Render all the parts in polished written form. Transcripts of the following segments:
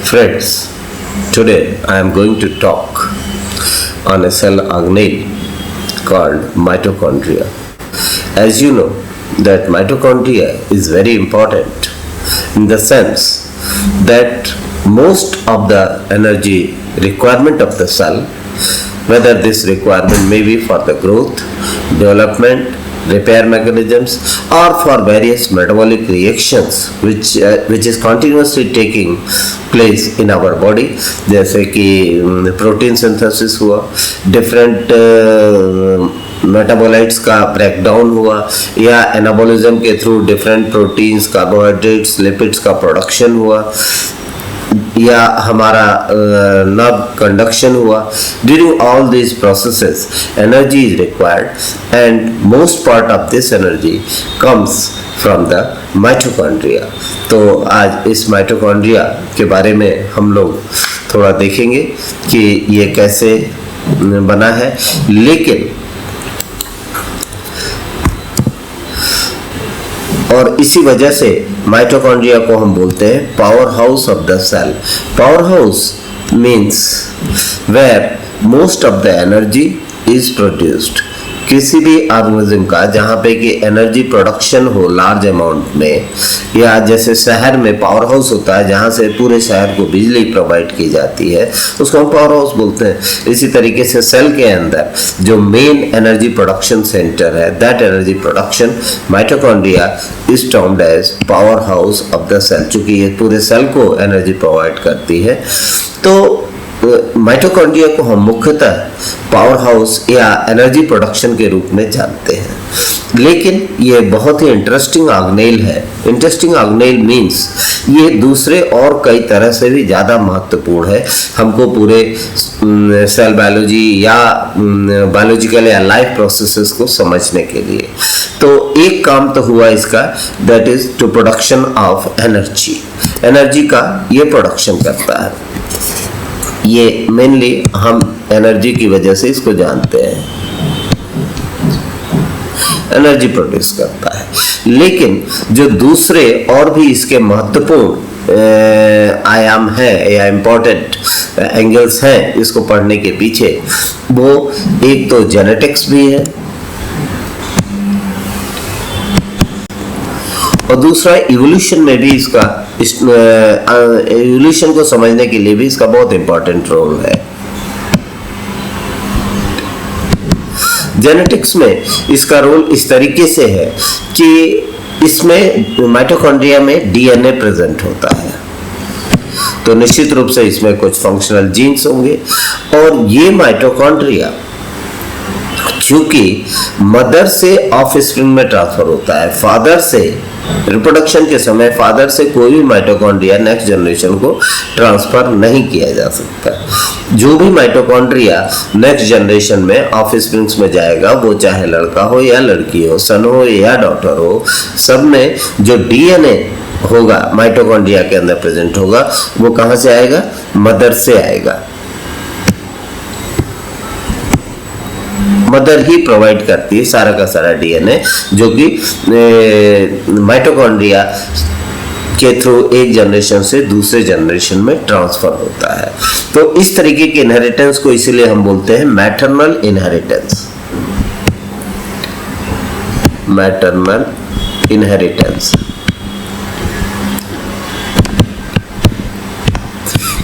Friends, today I am going to talk on a cell organelle called mitochondria. As you know, that mitochondria is very important in the sense that most of the energy requirement of the cell, whether this requirement may be for the growth, development, repair mechanisms or for various metabolic reactions which is continuously taking place in our body, जैसे कि protein synthesis हुआ, different metabolites का breakdown हुआ या anabolism के through different proteins, carbohydrates, lipids का production हुआ या हमारा नर्व कंडक्शन हुआ. During all these processes energy is required and most part of this energy comes from the mitochondria. तो आज इस माइटोकॉन्ड्रिया के बारे में हम लोग थोड़ा देखेंगे कि ये कैसे बना है. लेकिन और इसी वजह से माइटोकॉन्ड्रिया को हम बोलते हैं power house of the cell. Power house means where most of the energy is produced. किसी भी ऑर्गेनिज्म का जहाँ पे कि एनर्जी प्रोडक्शन हो लार्ज अमाउंट में, या जैसे शहर में पावर हाउस होता है जहाँ से पूरे शहर को बिजली प्रोवाइड की जाती है, उसको हम पावर हाउस बोलते हैं. इसी तरीके से सेल के अंदर जो मेन एनर्जी प्रोडक्शन सेंटर है, that energy production mitochondria is termed as power house of the cell. चूंकि ये पूरे सेल को एनर्जी प्रोवाइड करती है, तो माइटोकॉन्ड्रिया को हम मुख्यतः पावर हाउस या एनर्जी प्रोडक्शन के रूप में जानते हैं. लेकिन ये बहुत ही इंटरेस्टिंग ऑर्गेनेल है. इंटरेस्टिंग ऑर्गेनेल मीन्स ये दूसरे और कई तरह से भी ज़्यादा महत्वपूर्ण है हमको पूरे सेल बायोलॉजी या बायोलॉजिकल या लाइफ प्रोसेसेस को समझने के लिए. तो एक काम तो हुआ इसका, that is to production of energy. Energy का ये प्रोडक्शन करता है. ये मेनली हम एनर्जी की वजह से इसको जानते हैं, एनर्जी प्रोड्यूस करता है. लेकिन जो दूसरे और भी इसके महत्वपूर्ण आयाम हैं या इम्पोर्टेंट एंगल्स हैं इसको पढ़ने के पीछे, वो एक तो जेनेटिक्स भी है और दूसरा इवोल्यूशन में भी इसका, इवोल्यूशन को समझने के लिए भी इसका बहुत इंपॉर्टेंट रोल है. जेनेटिक्स में इसका रोल इस तरीके से है कि इसमें माइटोकॉन्ड्रिया में डीएनए प्रेजेंट होता है, तो निश्चित रूप से इसमें कुछ फंक्शनल जीन्स होंगे. और ये माइटोकॉन्ड्रिया क्योंकि मदर से ऑफ स्प्रिंग में ट्रांसफर होता है, फादर से रिप्रोडक्शन के समय फादर से कोई भी माइटोकॉन्ड्रिया नेक्स्ट जनरेशन को ट्रांसफर नहीं किया जा सकता. जो भी माइटोकॉन्ड्रिया नेक्स्ट जनरेशन में ऑफ स्प्रिंग्स में जाएगा, वो चाहे लड़का हो या लड़की हो, सन हो या डॉटर हो, सब में जो डीएनए होगा माइटोकॉन्ड्रिया के अंदर प्रेजेंट होगा, वो कहाँ से आएगा? मदर से आएगा. मदर ही प्रोवाइड करती है सारा का सारा डीएनए, जो कि माइटोकॉन्ड्रिया के थ्रू एक जनरेशन से दूसरे जनरेशन में ट्रांसफर होता है. तो इस तरीके के इनहेरिटेंस को इसीलिए हम बोलते हैं मैटरनल इनहेरिटेंस. मैटरनल इनहेरिटेंस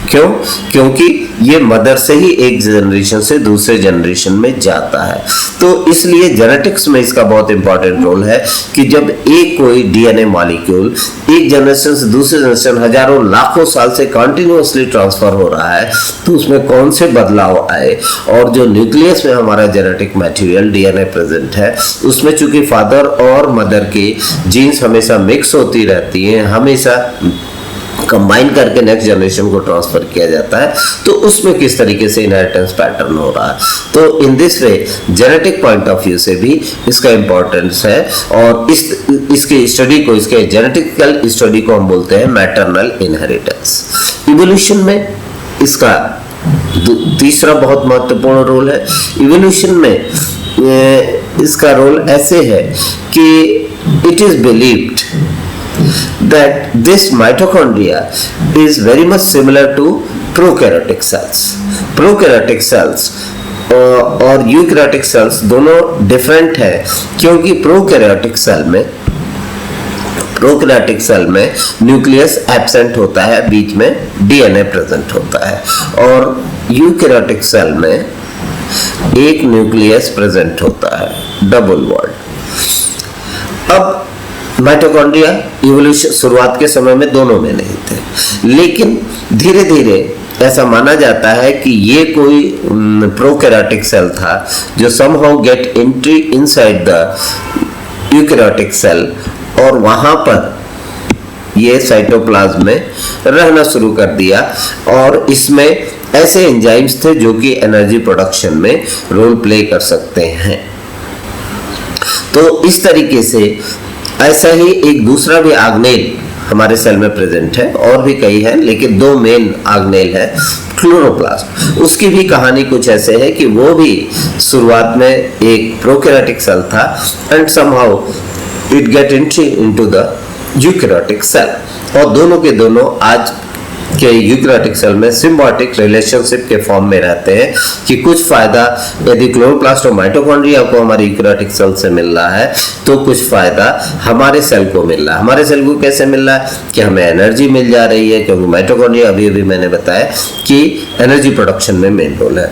क्यों? क्योंकि ये मदर से ही एक जनरेशन से दूसरे जनरेशन में जाता है. तो इसलिए जेनेटिक्स में इसका बहुत इंपॉर्टेंट रोल है कि जब एक कोई डीएनए मॉलिक्यूल एक जनरेशन से दूसरे जनरेशन हजारों लाखों साल से कंटिन्यूअसली ट्रांसफर हो रहा है, तो उसमें कौन से बदलाव आए. और जो न्यूक्लियस में हमारा जेनेटिक मटेरियल डीएनए प्रेजेंट है, उसमें चूंकि फादर और मदर की जीन्स हमेशा मिक्स होती रहती हैं, हमेशा कंबाइन करके नेक्स्ट जनरेशन को ट्रांसफर किया जाता है, तो उसमें किस तरीके से इनहेरिटेंस पैटर्न हो रहा है. तो in this way genetic point of view से भी इसका इंपॉर्टेंस है. और इसके स्टडी को, इसके जेनेटिकल स्टडी को हम बोलते हैं मैटरनल इनहेरिटेंस. इवोल्यूशन में इसका तीसरा बहुत महत्वपूर्ण रोल है. इवोल्यूशन में इसका रोल ऐसे है कि it is believed that this mitochondria is very much similar to prokaryotic cells. Prokaryotic cells और यूकैरियोटिक सेल्स दोनों डिफरेंट है, क्योंकि प्रोकैरियोटिक सेल में न्यूक्लियस एब्सेंट होता है, बीच में डीएनए प्रेजेंट होता है, और यूकैरियोटिक सेल में एक न्यूक्लियस प्रेजेंट होता है, डबल बॉन्ड। अब माइटोकॉन्ड्रिया इवोल्यूशन शुरुआत के समय में दोनों में नहीं थे, लेकिन धीरे धीरे ऐसा माना जाता है कि ये कोई प्रोकैरियोटिक सेल था जो somehow get entry inside the eukaryotic cell, और वहां पर ये साइटोप्लाज्म में रहना शुरू कर दिया, और इसमें ऐसे एंजाइम्स थे जो कि एनर्जी प्रोडक्शन में रोल प्ले कर सकते हैं। तो इस तरीके से ऐसा ही एक दूसरा भी आग्नेल हमारे सेल में प्रेजेंट है, और भी कई है, लेकिन दो मेन आग्नेल है। क्लोरोप्लास्ट, उसकी भी कहानी कुछ ऐसे है कि वो भी शुरुआत में एक प्रोकैरियोटिक सेल था, and somehow it get entry into the eukaryotic cell, और दोनों के दोनों आज के यूकैरियोटिक सेल में सिम्बायोटिक रिलेशनशिप के फॉर्म में रहते हैं कि कुछ फायदा यदि क्लोरोप्लास्ट और माइटोकॉन्ड्रिया को हमारे यूकैरियोटिक सेल से मिल रहा है, तो कुछ फायदा हमारे सेल को मिल रहा है। हमारे सेल को कैसे मिल रहा है कि हमें एनर्जी मिल जा रही है, क्योंकि माइटोकॉन्ड्रिया अभी मैंने बताया कि एनर्जी प्रोडक्शन में मेन रोल है।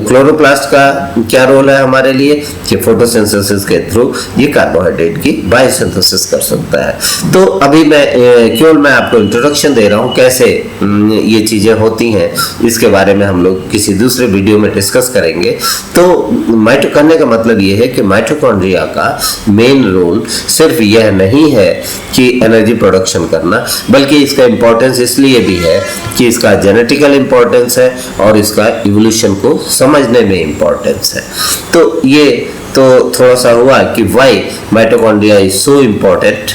क्लोरोप्लास्ट का क्या रोल है हमारे लिए कि फोटोसिंथेसिस के थ्रू ये कार्बोहाइड्रेट की बायोसिंथेसिस कर सकता है। तो अभी केवल मैं आपको इंट्रोडक्शन दे रहा हूँ कैसे ये चीजें होती हैं, इसके बारे में हम लोग किसी दूसरे वीडियो में डिस्कस करेंगे। तो माइटो करने का मतलब ये है कि माइटोकॉन्ड्रिया का मेन रोल सिर्फ यह नहीं है कि एनर्जी प्रोडक्शन करना, बल्कि इसका इंपॉर्टेंस इसलिए भी है कि इसका जेनेटिकल इंपॉर्टेंस है और इसका इवोल्यूशन को समझने में इंपॉर्टेंस है। तो ये तो थोड़ा सा हुआ कि why mitochondria is so important.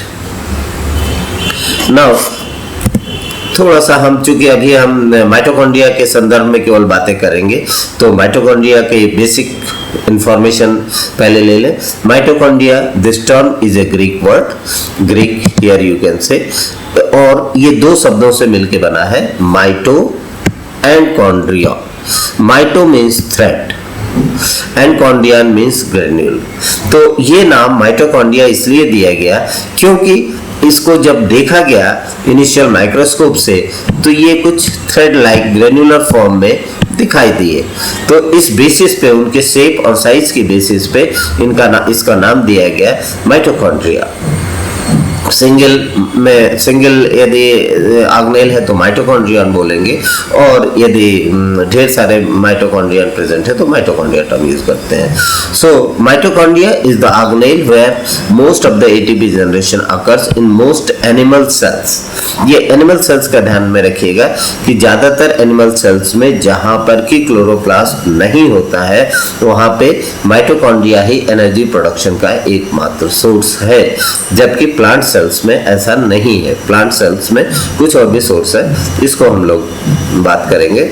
Now थोड़ा सा हम, चूंकि अभी हम माइटोकॉन्ड्रिया के संदर्भ में केवल बातें करेंगे, तो माइटोकॉन्ड्रिया के बेसिक इंफॉर्मेशन पहले ले लें। Mitochondria, this term is a Greek word, Greek here you can say, और ये दो शब्दों से मिलके बना है, mito and chondria. Mito means thread and chondrion means granule. तो ये नाम माइटोकॉन्ड्रिया इसलिए दिया गया क्योंकि इसको जब देखा गया इनिशियल माइक्रोस्कोप से, तो ये कुछ थ्रेड लाइक ग्रेन्युलर फॉर्म में दिखाई दिए। तो इस बेसिस पे, उनके शेप और साइज की बेसिस पे इसका नाम दिया गया माइटोकॉन्ड्रिया। सिंगल यदि आग्नेल है तो माइटोकॉन्ड्रियन बोलेंगे, और यदि ढेर सारे माइटोकॉन्ड्रियन प्रेजेंट है तो माइटोकॉन्ड्रिया टर्म यूज करते हैं। So mitochondria is the organelle where most of the ATP generation occurs in most animal cells. ये एनिमल सेल्स का ध्यान में रखिएगा कि ज्यादातर एनिमल सेल्स में जहां पर कि क्लोरोप्लास्ट नहीं होता है, वहां पे माइटोकॉन्ड्रिया ही एनर्जी प्रोडक्शन का एकमात्र सोर्स है, जबकि प्लांट सेल्स में ऐसा नहीं है। प्लांट सेल्स में कुछ और भी सोर्स है, इसको हम लोग बात करेंगे।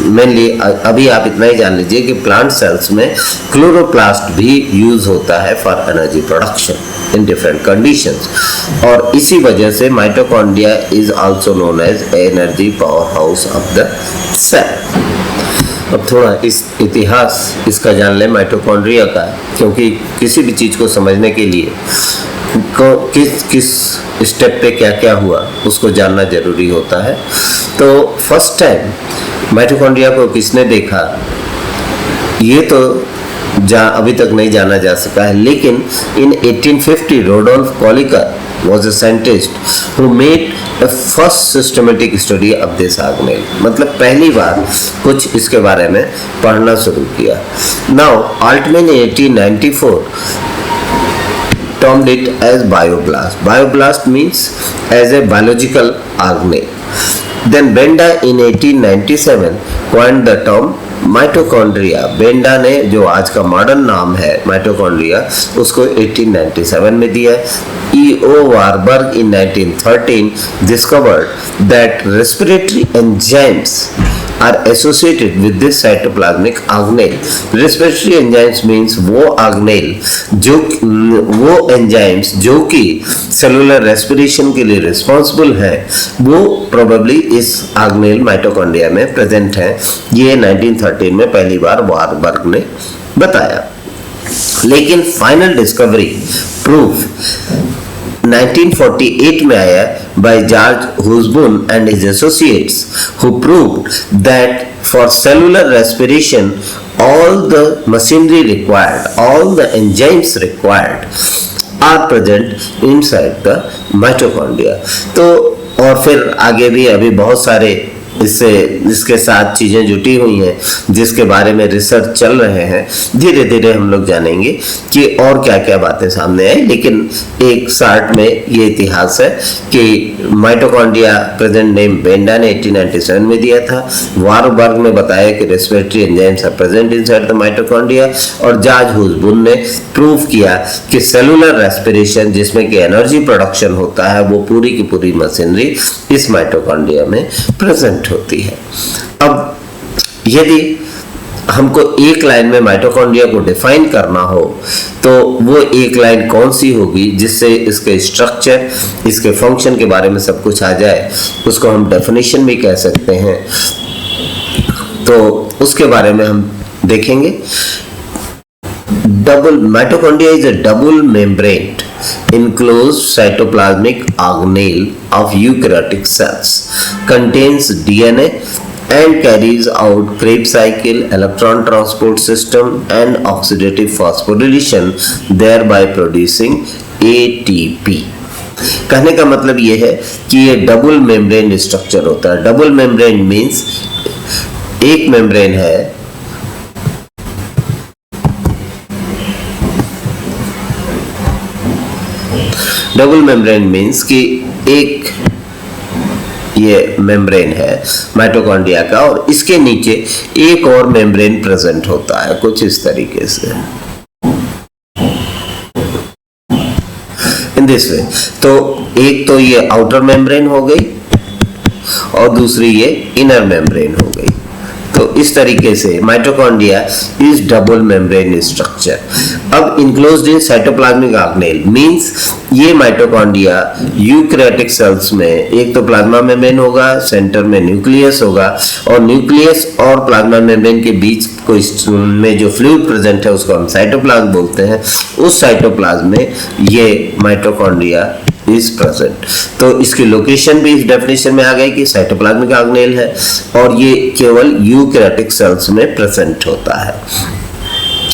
मेनली अभी आप इतना ही जान लीजिए कि प्लांट सेल्स में क्लोरोप्लास्ट भी यूज होता है for energy production in different conditions, और इसी वजह से mitochondria is also known as energy power house of the cell. अब थोड़ा इस इतिहास इसका जान लें माइटोकॉन्ड्रिया का, क्योंकि किसी भी चीज को समझने के लिए किस स्टेप पे क्या क्या हुआ उसको जानना जरूरी होता है। तो फर्स्ट टाइम माइटोकॉन्ड्रिया को किसने देखा, ये तो अभी तक नहीं जाना जा सका है, लेकिन इन 1850 रोडोल्फ कॉलिकर was a scientist who made a first systematic study of this organelle। मतलब पहली बार कुछ इसके बारे में पढ़ना शुरू किया। Now Altman in 1894 termed it as bioblast. Bioblast means as a biological organelle. Then Benda in 1897 coined the term mitochondria. Benda ने, जो आज का मॉडर्न नाम है माइटोकॉन्ड्रिया, उसको 1897 में दिया। E.O. Warburg in 1913 discovered that respiratory enzymes are associated with this cytoplasmic organelle. Respiratory enzymes means वो एंजाइम्स जो कि सेलुलर रेस्पिरेशन के लिए रिस्पॉन्सिबल है, वो प्रोबेबली इस ऑर्गेनेल माइटोकॉन्ड्रिया में प्रेजेंट है। ये 1913 में पहली बार वारबर्ग ने बताया। लेकिन फाइनल डिस्कवरी प्रूफ 1948 में आया by George Husbun and his associates, who proved that for cellular respiration all the machinery required, all the enzymes required are present inside the mitochondria। तो और फिर आगे भी अभी बहुत सारे इसके साथ चीजें जुटी हुई हैं जिसके बारे में रिसर्च चल रहे हैं। धीरे धीरे हम लोग जानेंगे कि और क्या क्या बातें सामने आई। लेकिन एक शार्ट में ये इतिहास है कि माइटोकॉन्ड्रिया प्रेजेंट नेम बेंडा ने 1897 में दिया था। वारबर्ग ने बताया कि respiratory enzymes are present inside the mitochondria, और जॉर्ज हुसबुन ने प्रूव किया कि सेलुलर रेस्पिरेशन जिसमें कि एनर्जी प्रोडक्शन होता है, वो पूरी की पूरी मशीनरी इस माइटोकॉन्ड्रिया में प्रेजेंट होती है। अब यदि हमको एक लाइन में माइटोकॉन्ड्रिया को डिफाइन करना हो तो वो एक लाइन कौन सी होगी जिससे इसके स्ट्रक्चर, इसके फंक्शन के बारे में सब कुछ आ जाए, उसको हम डेफिनेशन भी कह सकते हैं। तो उसके बारे में हम देखेंगे। Mitochondria is a double membrane enclosed cytoplasmic organelle of eukaryotic cells, contains DNA and carries out Krebs cycle, electron transport system and oxidative phosphorylation, thereby producing ATP। कहने का मतलब ये है कि ये डबल मेम्ब्रेन स्ट्रक्चर होता है। डबल मेम्ब्रेन मीन्स एक मेम्ब्रेन है, डबल मेम्ब्रेन मीन्स कि एक ये मेम्ब्रेन है माइटोकॉन्ड्रिया का और इसके नीचे एक और मेम्ब्रेन प्रेजेंट होता है, कुछ इस तरीके से, इन दिस वे। तो एक तो ये आउटर मेम्ब्रेन हो गई और दूसरी ये इनर मेम्ब्रेन हो गई। तो इस तरीके से mitochondria is double membrane structure. अब enclosed in cytoplasmic organelle means ये माइटोकॉन्ड्रिया यूकैरियोटिक सेल्स में एक तो प्लाज्मा मेम्ब्रेन होगा, सेंटर में न्यूक्लियस होगा, और न्यूक्लियस और प्लाज्मा मेम्ब्रेन के बीच को में जो फ्लूइड प्रेजेंट है उसको हम साइटोप्लाज्म बोलते हैं। उस साइटोप्लाज्म में ये माइटोकॉन्ड्रिया इज प्रेजेंट। तो इसकी लोकेशन भी इस डेफिनेशन में आ गई कि साइटोप्लाज्मिक ऑर्गेनेल है और ये केवल यूकैरियोटिक सेल्स में प्रेजेंट होता है।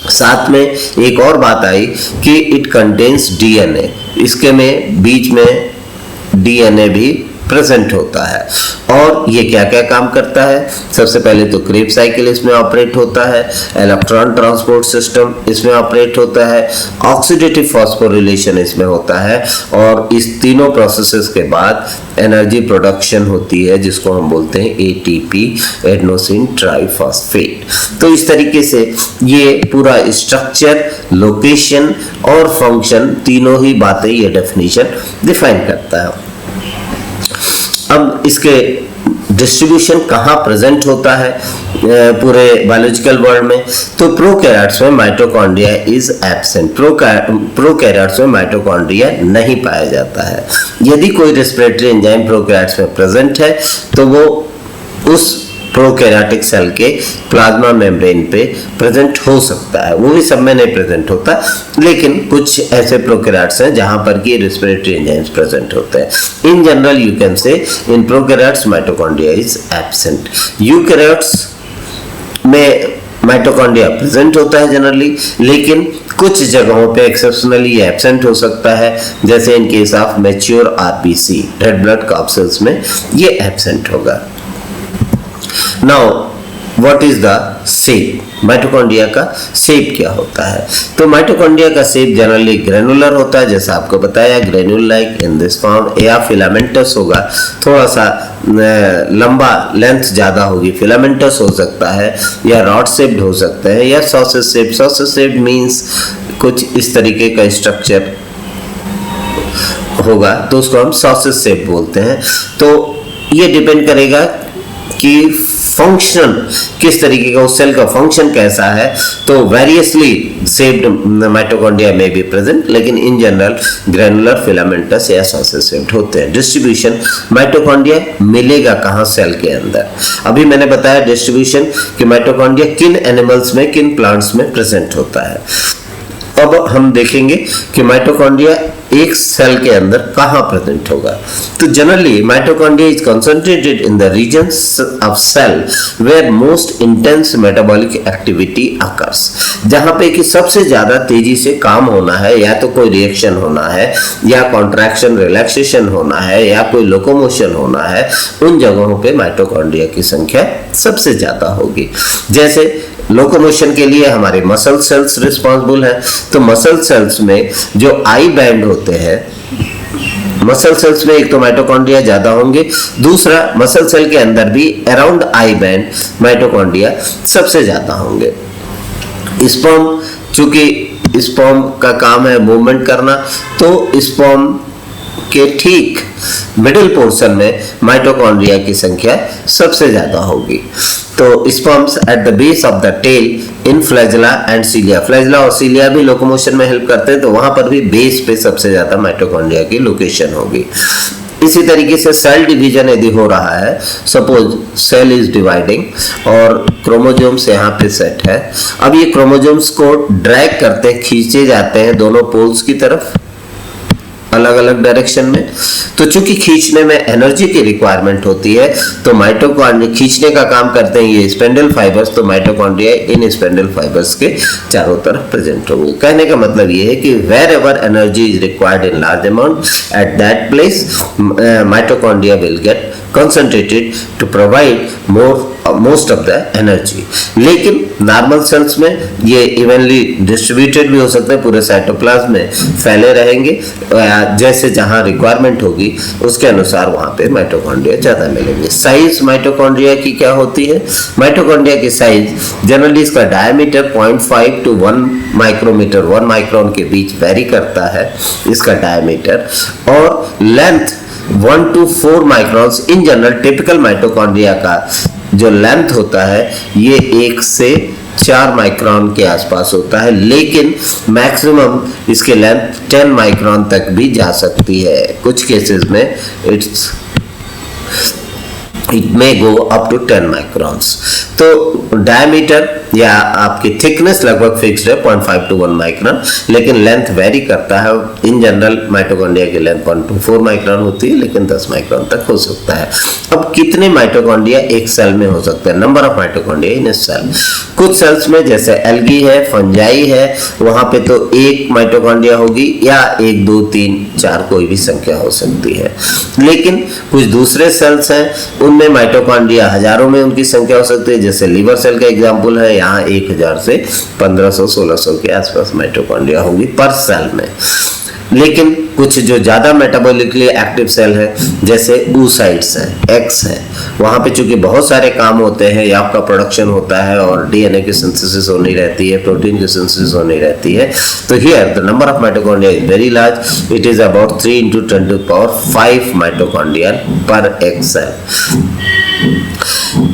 साथ में एक और बात आई कि इट कंटेन्स डीएनए, इसके में बीच में डीएनए भी प्रेजेंट होता है। और ये क्या क्या काम करता है? सबसे पहले तो क्रेब्स साइकिल इसमें ऑपरेट होता है, इलेक्ट्रॉन ट्रांसपोर्ट सिस्टम इसमें ऑपरेट होता है, ऑक्सीडेटिव फॉस्फोरिलेशन इसमें होता है, और इस तीनों प्रोसेसेस के बाद एनर्जी प्रोडक्शन होती है जिसको हम बोलते हैं एटीपी, एडेनोसिन ट्राइफॉस्फेट। तो इस तरीके से ये पूरा स्ट्रक्चर, लोकेशन और फंक्शन तीनों ही बातें ये डेफिनेशन डिफाइन करता है। अब इसके डिस्ट्रीब्यूशन कहाँ प्रेजेंट होता है पूरे बायोलॉजिकल वर्ल्ड में? तो प्रोकैरियोट्स में माइटोकॉन्ड्रिया इज एब्सेंट। प्रोकैरियोट्स में माइटोकॉन्ड्रिया नहीं पाया जाता है। यदि कोई रेस्पिरेटरी एंजाइम प्रोकैरियोट्स में प्रेजेंट है तो वो उस प्रोकैरियोटिक सेल के प्लाज्मा मेम्ब्रेन पे प्रेजेंट हो सकता है, वो भी सब में नहीं प्रेजेंट होता, लेकिन कुछ ऐसे प्रोकैरियोट्स हैं जहां पर कि रेस्पिरेटरी एंजाइम्स प्रेजेंट होते हैं। इन जनरल यू कैन से in prokaryotes mitochondria is absent. Eukaryotes में माइटोकॉन्ड्रिया प्रेजेंट होता है जनरली, लेकिन कुछ जगहों पे एक्सेप्शनली एब्सेंट हो सकता है, जैसे in case of mature RBC, red blood corpuscles में ये एब्सेंट होगा। Now, what is the shape? Mitochondria का शेप क्या होता है? तो माइटोकॉन्ड्रिया का शेप जनरली ग्रेनुलर होता है, जैसा आपको बताया, granule like in this form, या फिलामेंटस होगा, थोड़ा सा लंबा, लेंथ ज्यादा होगी, फिलामेंटस हो सकता है, या रॉड शेप्ड हो सकता है, या sausage shape. Sausage shape means कुछ इस तरीके का स्ट्रक्चर होगा, तो उसको हम सॉसेज शेप बोलते हैं। तो ये डिपेंड करेगा कि फंक्शन किस तरीके का, उस सेल का फंक्शन कैसा है, तो वेरियसली शेप्ड माइटोकॉन्ड्रिया में बी प्रेजेंट, लेकिन इन जनरल ग्रैनुलर, फिलामेंटस या सॉसेज शेप्ड होते हैं। डिस्ट्रीब्यूशन माइटोकॉन्ड्रिया मिलेगा कहाँ, सेल के अंदर। अभी मैंने बताया डिस्ट्रीब्यूशन कि माइटोकॉन्ड्रिया किन एनिमल्स में, किन प्लांट्स में प्रेजेंट होता है। अब हम देखेंगे कि माइटोकॉन्ड्रिया एक सेल के अंदर कहाँ प्रेजेंट होगा। तो generally mitochondria is concentrated in the regions of cell where most intense metabolic activity occurs, जहाँ पे कि सबसे ज्यादा तेजी से काम होना है, या तो कोई रिएक्शन होना है, या कॉन्ट्रैक्शन रिलैक्सेशन होना है, या कोई लोकोमोशन होना है, उन जगहों पे माइटोकॉन्ड्रिया की संख्या सबसे ज्यादा होगी। जैसे लोकोमोशन के लिए हमारे मसल सेल्स रिस्पॉन्सिबल हैं, तो मसल सेल्स में जो आई बैंड होते हैं, मसल सेल्स में एक तो माइटोकॉन्ड्रिया ज्यादा होंगे, दूसरा मसल सेल के अंदर भी अराउंड आई बैंड माइटोकॉन्ड्रिया सबसे ज्यादा होंगे। स्पर्म, चूंकि स्पर्म का काम है मूवमेंट करना, तो स्पर्म के ठीक मिडिल पोर्शन में माइटोकॉन्ड्रिया की संख्या सबसे ज्यादा होगी। तो sperms at the base of the tail in flagella and cilia, flagella और सीलिया भी लोकोमोशन में हेल्प करते हैं, तो वहां पर भी बेस पे सबसे ज्यादा माइटोकॉन्ड्रिया की लोकेशन होगी। इसी तरीके से सेल डिवीजन यदि हो रहा है, सपोज सेल इज डिवाइडिंग और क्रोमोसोम्स यहाँ पे सेट है, अब ये क्रोमोसोम्स को ड्रैग करते हैं, खींचे जाते हैं दोनों पोल्स की तरफ अलग अलग डायरेक्शन में। तो चूंकि खींचने में एनर्जी की रिक्वायरमेंट होती है, तो माइटोकॉन्ड्रिया खींचने का काम करते हैं ये स्पेंडल फाइबर्स, तो माइटोकॉन्ड्रिया इन स्पेंडल फाइबर्स के चारों तरफ प्रेजेंट होंगे। कहने का मतलब ये है कि wherever energy is required in large amount, at that place mitochondria will get concentrated to provide most of the energy। लेकिन नॉर्मल सेल्स में ये इवनली डिस्ट्रीब्यूटेड भी हो सकते हैं, पूरे साइटोप्लाज्म में फैले रहेंगे, जैसे जहां रिक्वायरमेंट होगी उसके अनुसार वहां पे माइटोकॉन्ड्रिया ज्यादा मिलेंगे। साइज माइटोकॉन्ड्रिया की क्या होती है? माइटोकॉन्ड्रिया की साइज जनरली इसका डायमीटर 0.5 to 1 माइक्रोमीटर, 1 माइक्रोन के बीच वेरी करता है इसका डायमीटर, और length 1 to 4 microns in general typical mitochondria का जो लेंथ होता है ये 1 से 4 माइक्रॉन के आसपास होता है, लेकिन मैक्सिमम इसके लेंथ 10 माइक्रॉन तक भी जा सकती है। कुछ केसेस में it may go up to 10 microns. तो डायमीटर या आपकी थिकनेस लगभग फिक्स्ड है 0.5 to 1 माइक्रॉन, लेकिन लेंथ वेरी करता है। इन जनरल माइटोकॉन्ड्रिया की लेंथ 1 to 4 माइक्रॉन होती है, लेकिन 10 माइक्रॉन तक हो सकता है। अब कितने माइटोकॉन्ड्रिया एक सेल में हो सकते हैं? Number of mitochondria in a cell. कुछ सेल्स में जैसे एल्गी है, फंजाई है, वहां पे तो एक माइटोकॉन्ड्रिया होगी या 1 2 3 4 कोई भी संख्या हो सकती है, लेकिन कुछ दूसरे सेल्स हैं उनमें माइटोकॉन्ड्रिया हजारों में उनकी संख्या हो सकती है। जैसे लीवर सेल का एग्जांपल है, यहाँ 1000 से 1500-1600 के आसपास माइटोकॉन्ड्रिया होंगी पर सेल में। लेकिन कुछ जो ज्यादा मेटाबॉलिकली एक्टिव सेल है जैसे oocytes हैं, एक्स है, वहां पे चूंकि बहुत सारे काम होते हैं, याप का प्रोडक्शन होता है और डीएनए की सिंथेसिस होनी रहती है, प्रोटीन की सिंथेसिस होनी रहती है, तो here the number of mitochondria is very large. It is about 3 into 10⁵ mitochondria पर एक सेल।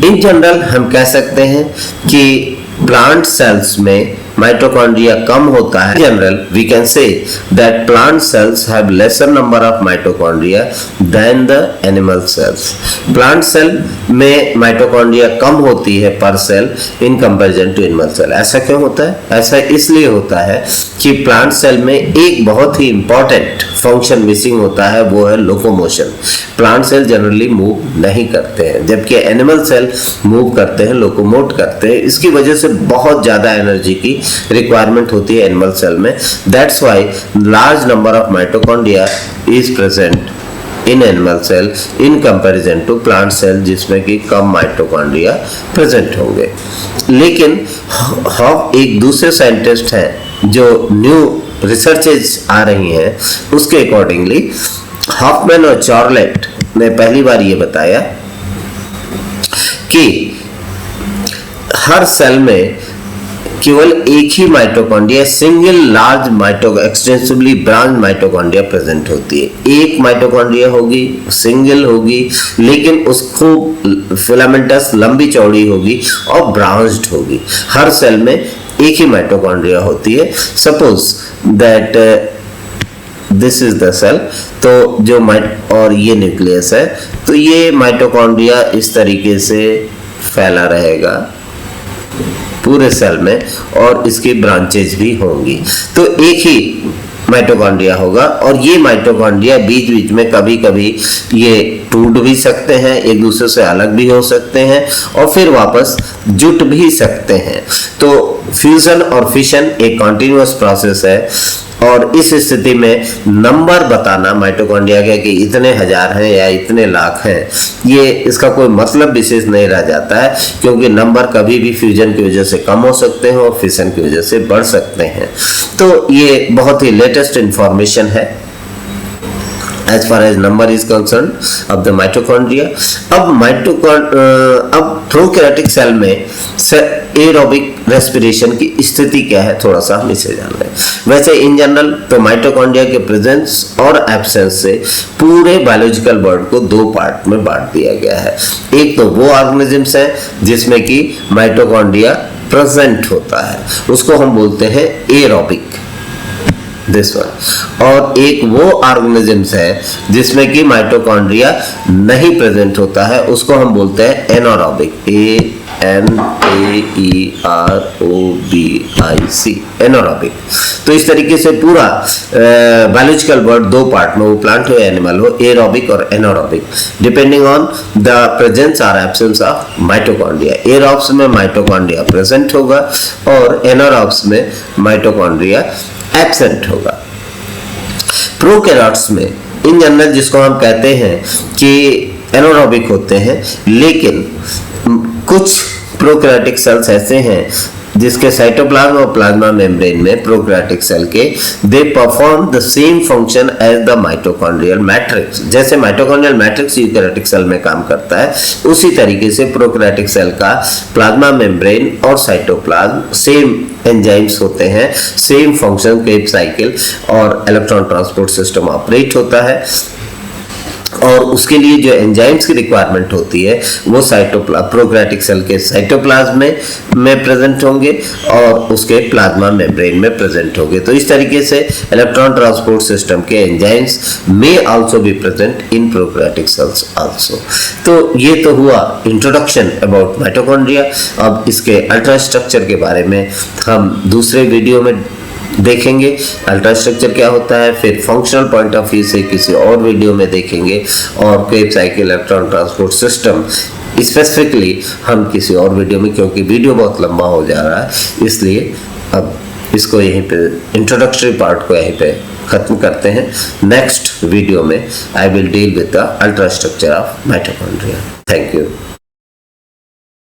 इन जनरल हम कह सकते हैं कि प्लांट सेल्स में माइटोकॉन्ड्रिया कम होता है। General we can say that plant cells have lesser number of mitochondria than the animal cells. Plant cell में माइटोकॉन्ड्रिया कम होती है पर cell in comparison to animal cell. ऐसा क्यों होता है? ऐसा इसलिए होता है कि प्लांट सेल में एक बहुत ही इंपॉर्टेंट फंक्शन मिसिंग होता है, वो है locomotion. Plant cell generally move नहीं करते हैं, जबकि एनिमल सेल मूव करते हैं, लोकोमोट करते हैं। इसकी वजह से बहुत ज्यादा एनर्जी की रिक्वायरमेंट होती है एनिमल सेल में। That's why large number of mitochondria is present in animal cell in comparison to plant cell, जिसमें कि कम माइटोकॉन्ड्रिया प्रेजेंट होंगे। लेकिन एक दूसरे साइंटिस्ट हैं जो न्यू रिसर्चेज आ रही हैं, उसके अकॉर्डिंगली हॉफमैन और चार्लेट ने पहली बार ये बताया कि हर सेल में केवल एक ही mitochondria, single large extensively branch mitochondria present होती है। एक माइटोकॉन्ड्रिया होगी, सिंगल होगी, लेकिन उसको फिलामेंटस लंबी चौड़ी होगी और ब्रांच्ड होगी। हर सेल में एक ही माइटोकॉन्ड्रिया होती है। Suppose that this is the cell, तो जो और ये न्यूक्लियस है, तो ये माइटोकॉन्ड्रिया इस तरीके से फैला रहेगा पूरे सेल में और इसकी ब्रांचेज भी होंगी। तो एक ही माइटोकॉन्ड्रिया होगा और ये माइटोकॉन्ड्रिया बीच बीच में कभी कभी ये टूट भी सकते हैं, एक दूसरे से अलग भी हो सकते हैं और फिर वापस जुट भी सकते हैं। तो फ्यूजन और फिशन एक कॉन्टिन्यूअस प्रोसेस है और इस स्थिति में नंबर बताना माइटोकॉन्ड्रिया के कि इतने हजार हैं या इतने लाख हैं, ये इसका कोई मतलब विशेष नहीं रह जाता है, क्योंकि नंबर कभी भी फ्यूजन की वजह से कम हो सकते हैं और फिशन की वजह से बढ़ सकते हैं। तो ये बहुत ही लेटेस्ट इंफॉर्मेशन है as far as number is concerned of the mitochondria। अब प्रोकैरियोटिक सेल में एरोबिक रेस्पिरेशन की स्थिति क्या है, थोड़ा सा हम इसे जान लें। वैसे इन जनरल तो माइटोकॉन्ड्रिया के प्रेजेंस और एब्सेंस से पूरे बायोलॉजिकल वर्ल्ड को दो पार्ट में बांट दिया गया है। एक तो वो ऑर्गेनिजम्स हैं जिसमें कि माइटोकॉन्ड्रिया प्रेजेंट होता है, उसको हम बोलते हैं एरोबिक, दिस वन। और एक वो ऑर्गेनिजम्स है जिसमें कि माइटोकॉन्ड्रिया नहीं प्रेजेंट होता है, उसको हम बोलते हैं एनारोबिक, ANAEROBIC, एनारोबिक। तो इस तरीके से पूरा बायोलॉजिकल वर्ड दो पार्ट में, वो प्लांट हो एनिमल हो, एरोबिक और anaerobic, depending on the presence और एब्सेंस ऑफ माइटोकॉन्ड्रिया। एरोब्स में माइटोकॉन्ड्रिया प्रेजेंट होगा और एनारोब्स में माइटोकॉन्ड्रिया एब्सेंट होगा। प्रोकैरियोट्स में इन जनरल जिसको हम कहते हैं कि एनारोबिक होते हैं, लेकिन कुछ प्रोकैरियोटिक सेल्स ऐसे हैं जिसके साइटोप्लाज्म और प्लाज्मा मेम्ब्रेन में प्रोकैरियोटिक सेल के they perform the same function as the mitochondrial matrix. जैसे माइटोकॉन्ड्रियल मैट्रिक्स यूकैरियोटिक सेल में काम करता है, उसी तरीके से प्रोकैरियोटिक सेल का प्लाज्मा मेम्ब्रेन और साइटोप्लाज्म सेम एंजाइम्स होते हैं, सेम फंक्शन, क्रेब्स साइकिल और इलेक्ट्रॉन ट्रांसपोर्ट सिस्टम ऑपरेट होता है। और उसके लिए जो एंजाइम्स की रिक्वायरमेंट होती है वो प्रोकैरियोटिक सेल के साइटोप्लाज्म में प्रेजेंट होंगे और उसके प्लाज्मा मेम्ब्रेन में प्रेजेंट होंगे। तो इस तरीके से इलेक्ट्रॉन ट्रांसपोर्ट सिस्टम के एंजाइम्स में also be present in prokaryotic cells also. तो ये तो हुआ इंट्रोडक्शन अबाउट माइटोकॉन्ड्रिया। अब इसके अल्ट्रा स्ट्रक्चर के बारे में हम दूसरे वीडियो में देखेंगे, अल्ट्रा स्ट्रक्चर क्या होता है, फिर फंक्शनल पॉइंट ऑफ व्यू से किसी और वीडियो में देखेंगे, और Krebs cycle, electron transport system specifically हम किसी और वीडियो में, क्योंकि वीडियो बहुत लंबा हो जा रहा है, इसलिए अब इसको यहीं पे इंट्रोडक्टरी पार्ट को यहीं पे खत्म करते हैं। नेक्स्ट वीडियो में I will deal with the ultra structure of mitochondria. Thank you.